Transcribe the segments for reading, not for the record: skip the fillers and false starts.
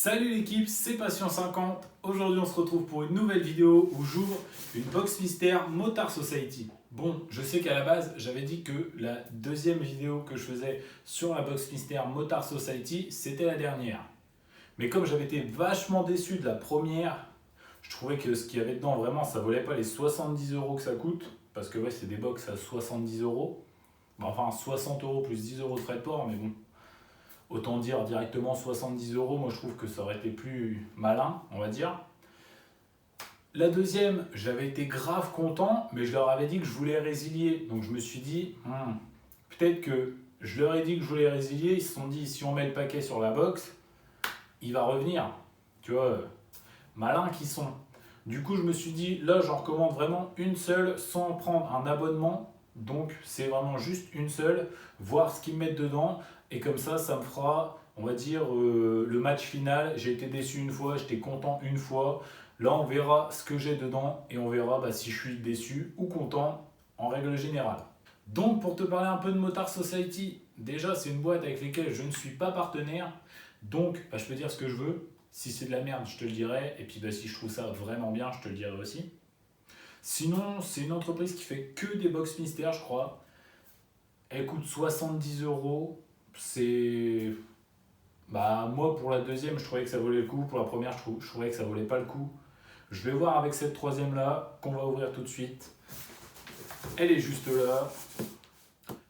Salut l'équipe, c'est Passion50. Aujourd'hui on se retrouve pour une nouvelle vidéo où j'ouvre une box mystère Motard Society. Bon, je sais qu'à la base j'avais dit que la deuxième vidéo que je faisais sur la box mystère Motard Society c'était la dernière. Mais comme j'avais été vachement déçu de la première, je trouvais que ce qu'il y avait dedans vraiment ça valait pas les 70 € que ça coûte. Parce que ouais, c'est des box à 70 €. Enfin 60 € plus 10 € de frais de port, mais bon. Autant dire directement 70 €, moi je trouve que ça aurait été plus malin, on va dire. La deuxième, j'avais été grave content, mais je leur avais dit que je voulais résilier. Donc je me suis dit, peut-être que je leur ai dit que je voulais résilier, ils se sont dit, si on met le paquet sur la box, il va revenir. Tu vois, malins qu'ils sont. Du coup, je me suis dit, là j'en recommande vraiment une seule sans prendre un abonnement. Donc c'est vraiment juste une seule, voir ce qu'ils mettent dedans. Et comme ça me fera, on va dire, le match final. J'ai été déçu une fois, j'étais content une fois. Là, on verra ce que j'ai dedans et on verra si je suis déçu ou content en règle générale. Donc, pour te parler un peu de Motard Society, déjà, c'est une boîte avec laquelle je ne suis pas partenaire. Donc, je peux dire ce que je veux. Si c'est de la merde, je te le dirai. Et puis, si je trouve ça vraiment bien, je te le dirai aussi. Sinon, c'est une entreprise qui fait que des box mystères, je crois. Elle coûte 70 €. C'est... moi, pour la deuxième, je trouvais que ça valait le coup. Pour la première, je trouvais que ça valait pas le coup. Je vais voir avec cette troisième-là, qu'on va ouvrir tout de suite. Elle est juste là.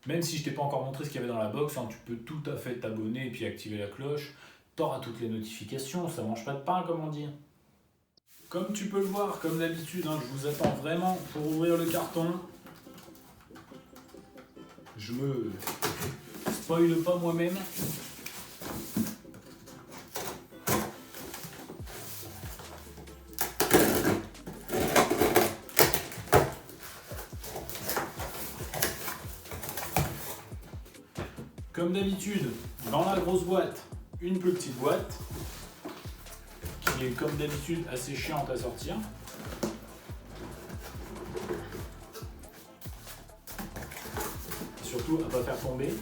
Même si je t'ai pas encore montré ce qu'il y avait dans la box, tu peux tout à fait t'abonner et puis activer la cloche. T'auras toutes les notifications, ça mange pas de pain, comme on dit. Comme tu peux le voir, comme d'habitude, je vous attends vraiment pour ouvrir le carton. Je me spoil pas moi-même. Comme d'habitude, dans la grosse boîte, une plus petite boîte qui est comme d'habitude assez chiante à sortir. Et surtout à ne pas faire tomber.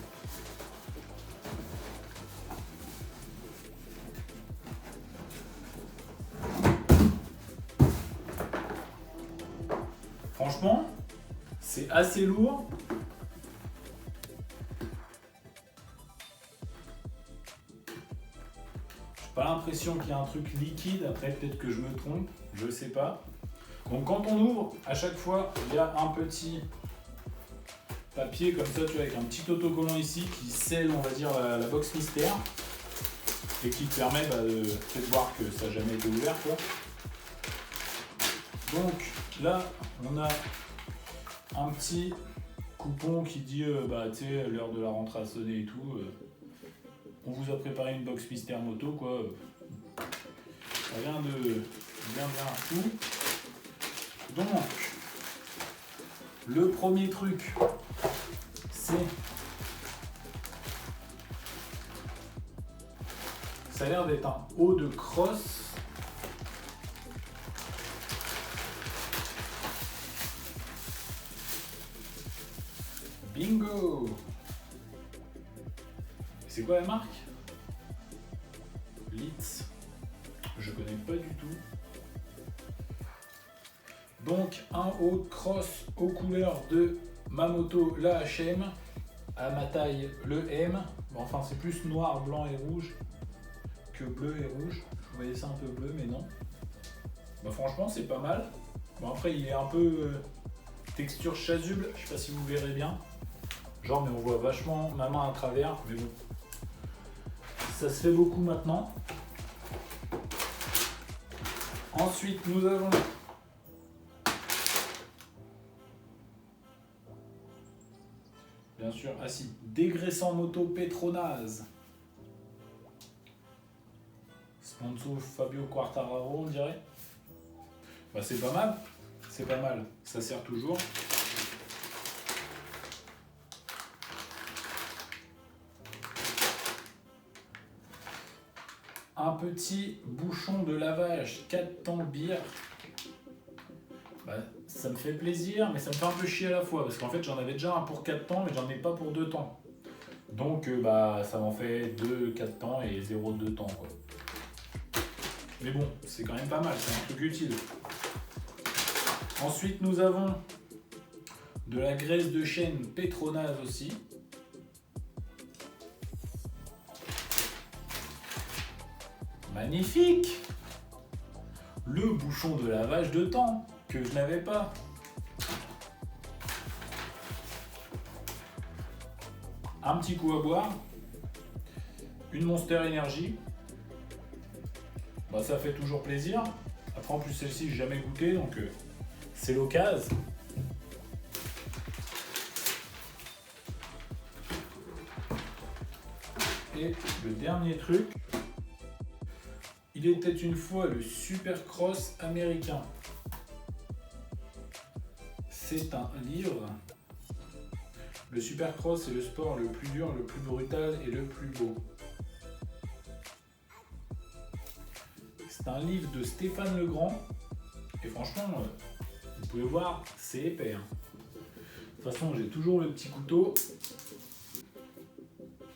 Franchement, c'est assez lourd. Pas l'impression qu'il y a un truc liquide, après peut-être que je me trompe, je sais pas. Donc quand on ouvre, à chaque fois, il y a un petit papier comme ça, tu vois, avec un petit autocollant ici qui scelle, on va dire, la box mystère et qui te permet de peut-être voir que ça n'a jamais été ouvert, quoi. Donc là, on a un petit coupon qui dit, tu sais, l'heure de la rentrée a sonné et tout. On vous a préparé une box mystère moto, quoi. Rien de bien fou. Donc, le premier truc, c'est... Ça a l'air d'être un haut de crosse. Bingo! C'est quoi la marque? Litz. Je connais pas du tout. Donc un haut de crosse aux couleurs de ma moto, la HM, à ma taille le M. Enfin c'est plus noir, blanc et rouge que bleu et rouge. Je voyais ça un peu bleu mais non. Franchement c'est pas mal. Après il est un peu texture chasuble, je sais pas si vous verrez bien. Genre mais on voit vachement ma main à travers, mais bon. Ça se fait beaucoup maintenant. Ensuite, nous avons bien sûr acide dégraissant moto Petronas. Sponsor Fabio Quartararo, on dirait. C'est pas mal. C'est pas mal. Ça sert toujours. Un petit bouchon de lavage 4 temps bière. Ça me fait plaisir, mais ça me fait un peu chier à la fois. Parce qu'en fait, j'en avais déjà un pour 4 temps, mais j'en ai pas pour 2 temps. Donc, ça m'en fait 2 4 temps et 0 2 temps, quoi. Mais bon, c'est quand même pas mal, c'est un truc utile. Ensuite, nous avons de la graisse de chêne Petronas aussi. Magnifique! Le bouchon de lavage de temps que je n'avais pas. Un petit coup à boire. Une Monster Energy. Bah, ça fait toujours plaisir. Après, en plus, celle-ci, j'ai jamais goûté, donc c'est l'occasion. Et le dernier truc, il était une fois le Supercross américain. C'est un livre. Le Supercross, c'est le sport le plus dur, le plus brutal et le plus beau. C'est un livre de Stéphane Legrand. Et franchement, vous pouvez voir, c'est épais. Hein. De toute façon, j'ai toujours le petit couteau.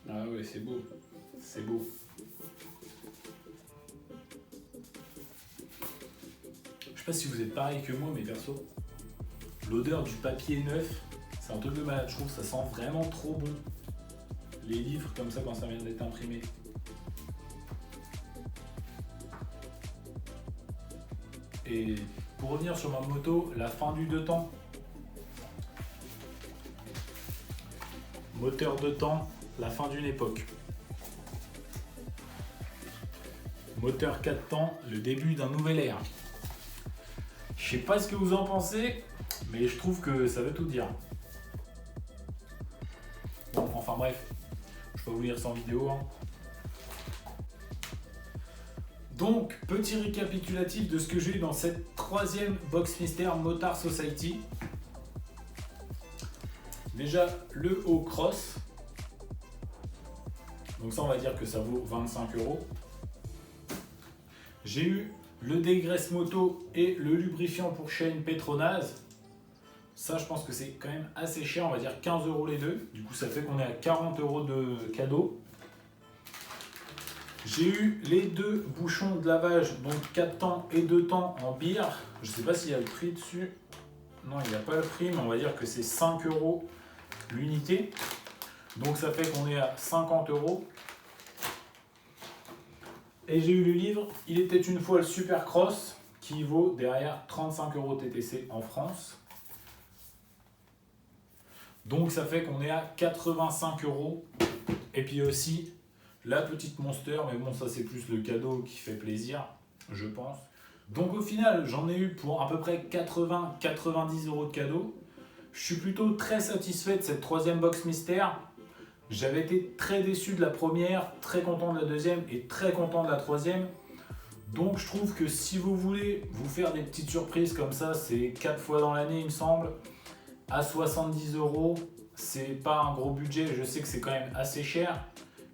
Ah ouais, c'est beau. C'est beau. Je sais pas si vous êtes pareil que moi, mais perso, l'odeur du papier neuf, c'est un truc de malade. Je trouve que ça sent vraiment trop bon. Les livres comme ça quand ça vient d'être imprimé. Et pour revenir sur ma moto, la fin du 2 temps. Moteur 2 temps, la fin d'une époque. Moteur 4 temps, le début d'un nouvel ère. Je sais pas ce que vous en pensez, mais je trouve que ça veut tout dire. Bon, enfin bref, je peux vous lire ça en vidéo. Hein. Donc, petit récapitulatif de ce que j'ai eu dans cette troisième Box Mystère Motard Society. Déjà, le haut cross. Donc ça, on va dire que ça vaut 25 €. J'ai eu le dégraisse moto et le lubrifiant pour chaîne Petronas. Ça, je pense que c'est quand même assez cher, on va dire 15 € les deux. Du coup, ça fait qu'on est à 40 € de cadeau. J'ai eu les deux bouchons de lavage, donc 4 temps et 2 temps en bière. Je ne sais pas s'il y a le prix dessus. Non, il n'y a pas le prix, mais on va dire que c'est 5 € l'unité. Donc ça fait qu'on est à 50 €. Et j'ai eu le livre « Il était une fois le Supercross » qui vaut derrière 35 € TTC en France. Donc ça fait qu'on est à 85 €. Et puis aussi la petite Monster, mais bon ça c'est plus le cadeau qui fait plaisir, je pense. Donc au final j'en ai eu pour à peu près 80-90 € de cadeau. Je suis plutôt très satisfait de cette troisième box mystère. J'avais été très déçu de la première, très content de la deuxième et très content de la troisième. Donc je trouve que si vous voulez vous faire des petites surprises comme ça, c'est 4 fois dans l'année il me semble, à 70 €, c'est pas un gros budget, je sais que c'est quand même assez cher.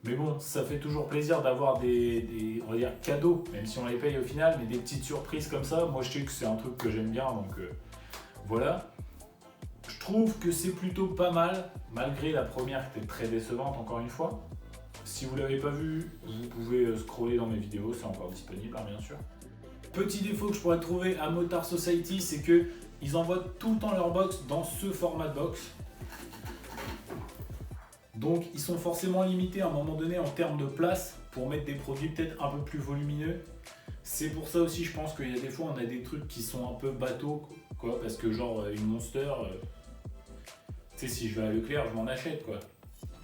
Mais bon, ça fait toujours plaisir d'avoir des on va dire, cadeaux, même si on les paye au final, mais des petites surprises comme ça. Moi je sais que c'est un truc que j'aime bien, donc voilà. Je trouve que c'est plutôt pas mal, malgré la première qui était très décevante encore une fois. Si vous ne l'avez pas vu, vous pouvez scroller dans mes vidéos, c'est encore disponible hein, bien sûr. Petit défaut que je pourrais trouver à Motard Society, c'est qu'ils envoient tout le temps leur box dans ce format de box. Donc ils sont forcément limités à un moment donné en termes de place pour mettre des produits peut-être un peu plus volumineux. C'est pour ça aussi je pense qu'il y a des fois on a des trucs qui sont un peu bateaux, quoi, parce que genre une Monster, tu sais si je vais à Leclerc je m'en achète quoi.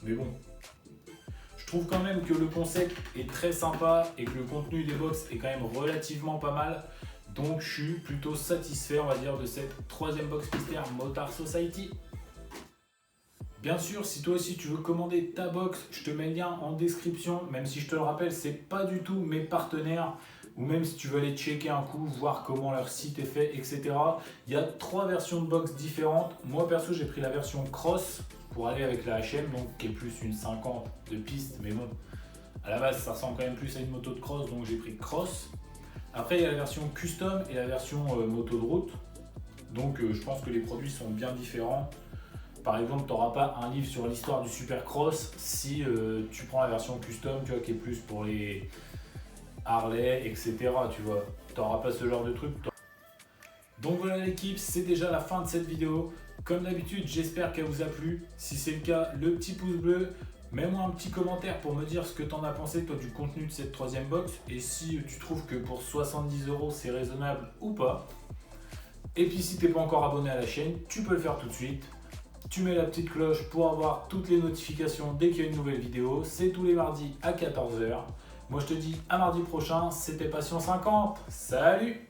Mais bon, je trouve quand même que le concept est très sympa et que le contenu des box est quand même relativement pas mal. Donc je suis plutôt satisfait on va dire de cette troisième box mystère Motard Society. Bien sûr, si toi aussi tu veux commander ta box, je te mets le lien en description, même si je te le rappelle, c'est pas du tout mes partenaires, ou même si tu veux aller checker un coup, voir comment leur site est fait, etc. Il y a 3 versions de box différentes. Moi perso, j'ai pris la version Cross pour aller avec la HM, donc qui est plus une 50 de piste, mais bon, à la base ça ressemble quand même plus à une moto de cross, donc j'ai pris Cross. Après il y a la version Custom et la version moto de route, donc je pense que les produits sont bien différents. Par exemple, tu n'auras pas un livre sur l'histoire du Supercross si tu prends la version custom, tu vois, qui est plus pour les Harley, etc. Tu vois, t'auras pas ce genre de truc. Donc voilà l'équipe, c'est déjà la fin de cette vidéo. Comme d'habitude, j'espère qu'elle vous a plu. Si c'est le cas, le petit pouce bleu. Mets-moi un petit commentaire pour me dire ce que tu en as pensé toi du contenu de cette troisième box et si tu trouves que pour 70 € c'est raisonnable ou pas. Et puis si tu n'es pas encore abonné à la chaîne, tu peux le faire tout de suite. Tu mets la petite cloche pour avoir toutes les notifications dès qu'il y a une nouvelle vidéo. C'est tous les mardis à 14 h. Moi je te dis à mardi prochain, c'était Passion 50. Salut!